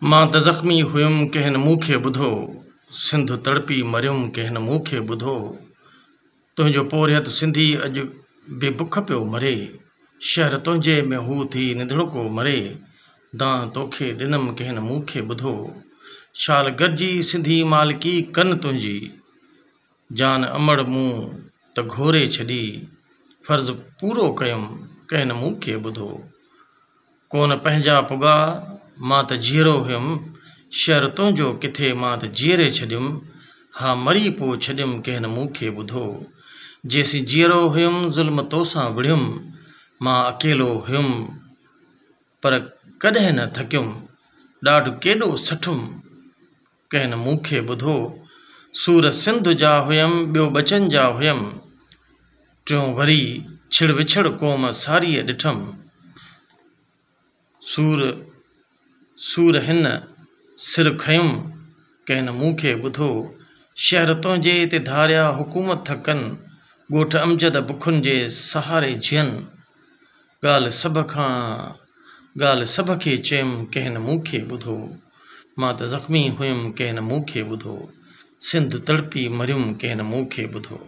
मां त ज़ख़्मी हुयुमि कंहिं न मूंखे ॿुधो, सिंध तड़पी मरियुमि कंहिं न मूंखे ॿुधो। तुंहिंजो पोरियत सिंधी अॼु बेबुख पियो मरे, शहर तुंहिंजे में हू थी निधड़को मरे। दां तोखे ॾिनमि कंहिं न मूंखे ॿुधो, शाल गॾिजी सिंधी मालिकी कन तुंहिंजी। जान अमड़ मूं त घोरे छॾी, फर्ज़ पूरो कयुमि कंहिं न मूंखे ॿुधो। कोन पंहिंजा पुॻा मां त जीअरो हुयुमि, शहर तुंहिंजो किथे मां त जीअरे छॾियुमि। हा मरी पोइ छॾियुमि कंहिं न मूंखे ॿुधो। जेसीं जीअरो हुयुमि ज़ुल्म तोसां विढ़ियुमि, मां अकेलो हुयुमि पर कॾहिं न थकियुमि। ॾाढो केॾो सठुमि कंहिं न मूंखे ॿुधो। सूर सिंध जा हुयुमि ॿियो बचन जा हुयुमि, टियों वरी छिड़ विछड़ क़ौम सारीअ ॾिठमि। सूर हिन सिर खयुमि कंहिं न मूंखे ॿुधो। शहर तुंहिंजे ते धारिया हुकूमत कनि, ॻोठ अमजद बुखुनि जे सहारे जीअनि। ॻाल्हि सभ खे चयुमि कंहिं न मूंखे ॿुधो। मां त ज़ख़्मी हुयुमि कंहिं न मूंखे ॿुधो, सिंध तड़पी मरियुमि कंहिं न मूंखे ॿुधो।